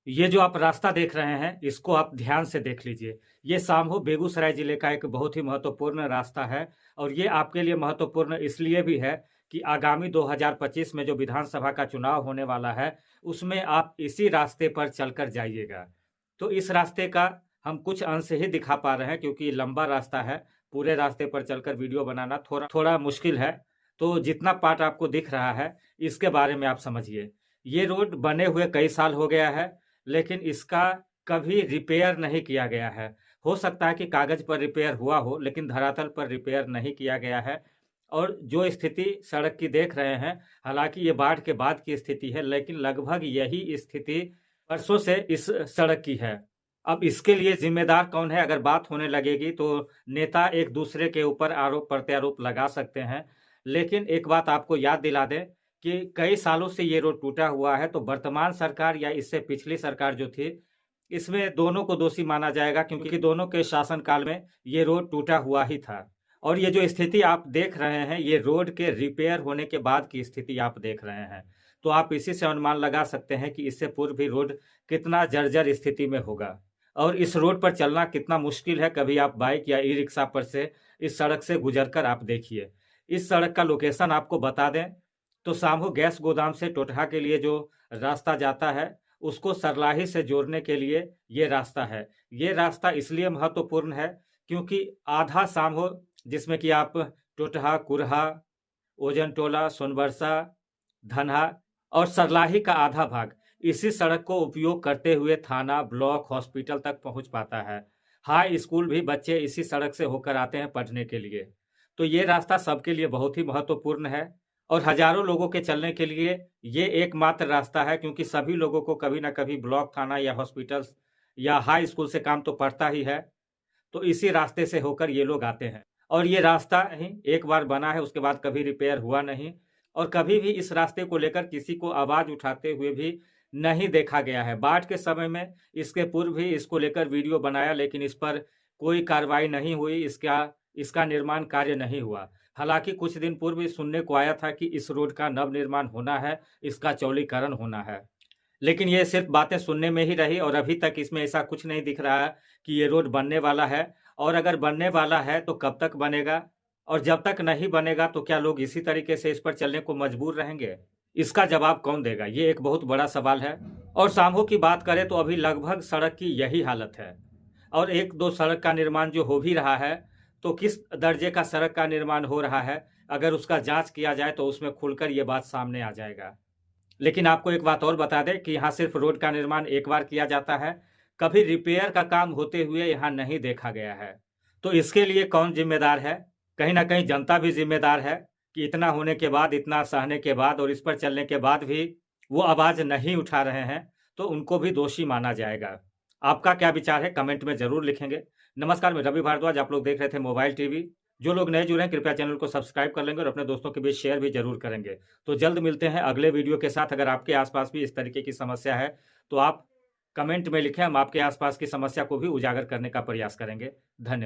ये जो आप रास्ता देख रहे हैं, इसको आप ध्यान से देख लीजिए। ये सामहो बेगूसराय जिले का एक बहुत ही महत्वपूर्ण रास्ता है और ये आपके लिए महत्वपूर्ण इसलिए भी है कि आगामी 2025 में जो विधानसभा का चुनाव होने वाला है, उसमें आप इसी रास्ते पर चलकर जाइएगा। तो इस रास्ते का हम कुछ अंश ही दिखा पा रहे हैं क्योंकि लंबा रास्ता है, पूरे रास्ते पर चलकर वीडियो बनाना थोड़ा थोड़ा मुश्किल है। तो जितना पार्ट आपको दिख रहा है, इसके बारे में आप समझिए। ये रोड बने हुए कई साल हो गया है, लेकिन इसका कभी रिपेयर नहीं किया गया है। हो सकता है कि कागज़ पर रिपेयर हुआ हो, लेकिन धरातल पर रिपेयर नहीं किया गया है और जो स्थिति सड़क की देख रहे हैं, हालाँकि ये बाढ़ के बाद की स्थिति है, लेकिन लगभग यही स्थिति बरसों से इस सड़क की है। अब इसके लिए ज़िम्मेदार कौन है? अगर बात होने लगेगी तो नेता एक-दूसरे के ऊपर आरोप-प्रत्यारोप लगा सकते हैं। लेकिन एक बात आपको याद दिला दें कि कई सालों से ये रोड टूटा हुआ है, तो वर्तमान सरकार या इससे पिछली सरकार जो थी, इसमें दोनों को दोषी माना जाएगा क्योंकि दोनों के शासनकाल में ये रोड टूटा हुआ ही था। और ये जो स्थिति आप देख रहे हैं, ये रोड के रिपेयर होने के बाद की स्थिति आप देख रहे हैं। तो आप इसी से अनुमान लगा सकते हैं कि इससे पूर्व भी रोड कितना जर्जर स्थिति में होगा और इस रोड पर चलना कितना मुश्किल है। कभी आप बाइक या ई-रिक्शा पर से इस सड़क से गुजरकर आप देखिए। इस सड़क का लोकेशन आपको बता दें तो सामू गैस गोदाम से टोटहा के लिए जो रास्ता जाता है, उसको सरलाही से जोड़ने के लिए ये रास्ता है। ये रास्ता इसलिए महत्वपूर्ण है क्योंकि आधा सामहो जिसमें कि आप टोटहा, कुरहा, ओजनटोला, सोनबरसा, धनहा और सरलाही का आधा भाग इसी सड़क को उपयोग करते हुए थाना, ब्लॉक, हॉस्पिटल तक पहुंच पाता है। हाई स्कूल भी बच्चे इसी सड़क से होकर आते हैं पढ़ने के लिए। तो ये रास्ता सबके लिए बहुत ही महत्वपूर्ण है और हजारों लोगों के चलने के लिए ये एकमात्र रास्ता है क्योंकि सभी लोगों को कभी न कभी ब्लॉक, थाना या हॉस्पिटल्स या हाई स्कूल से काम तो पड़ता ही है। तो इसी रास्ते से होकर ये लोग आते हैं और ये रास्ता ही एक बार बना है, उसके बाद कभी रिपेयर हुआ नहीं और कभी भी इस रास्ते को लेकर किसी को आवाज़ उठाते हुए भी नहीं देखा गया है। बाढ़ के समय में इसके पूर्व भी इसको लेकर वीडियो बनाया, लेकिन इस पर कोई कार्रवाई नहीं हुई, इसका निर्माण कार्य नहीं हुआ। हालाँकि कुछ दिन पूर्व भी सुनने को आया था कि इस रोड का नवनिर्माण होना है, इसका चौड़ीकरण होना है। लेकिन ये सिर्फ़ बातें सुनने में ही रही और अभी तक इसमें ऐसा कुछ नहीं दिख रहा है कि ये रोड बनने वाला है और अगर बनने वाला है तो कब तक बनेगा? और जब तक नहीं बनेगा तो क्या लोग इसी तरीके से इस पर चलने को मजबूर रहेंगे? इसका जवाब कौन देगा? ये एक बहुत बड़ा सवाल है। और सामहो की बात करें तो अभी लगभग सड़क की यही हालत है और 1-2 सड़क का निर्माण जो हो भी रहा है, तो किस दर्जे का सड़क का निर्माण हो रहा है, अगर उसका जाँच किया जाए तो उसमें खुलकर ये बात सामने आ जाएगा। लेकिन आपको एक बात और बता दें कि यहाँ सिर्फ रोड का निर्माण एक बार किया जाता है, कभी रिपेयर का काम होते हुए यहाँ नहीं देखा गया है। तो इसके लिए कौन ज़िम्मेदार है? कहीं न कहीं जनता भी ज़िम्मेदार है कि इतना होने के बाद, इतना सहने के बाद और इस पर चलने के बाद भी वो आवाज़ नहीं उठा रहे हैं, तो उनको भी दोषी माना जाएगा। आपका क्या विचार है? कमेंट में ज़रूर लिखेंगे। नमस्कार, मैं रवि भारद्वाज, आप लोग देख रहे थे मोबाइल टीवी। जो लोग नए जुड़े हैं कृपया चैनल को सब्सक्राइब कर लेंगे और अपने दोस्तों के बीच शेयर भी ज़रूर करेंगे। तो जल्द मिलते हैं अगले वीडियो के साथ। अगर आपके आसपास भी इस तरीके की समस्या है तो आप कमेंट में लिखें, हम आपके आसपास की समस्या को भी उजागर करने का प्रयास करेंगे। धन्यवाद।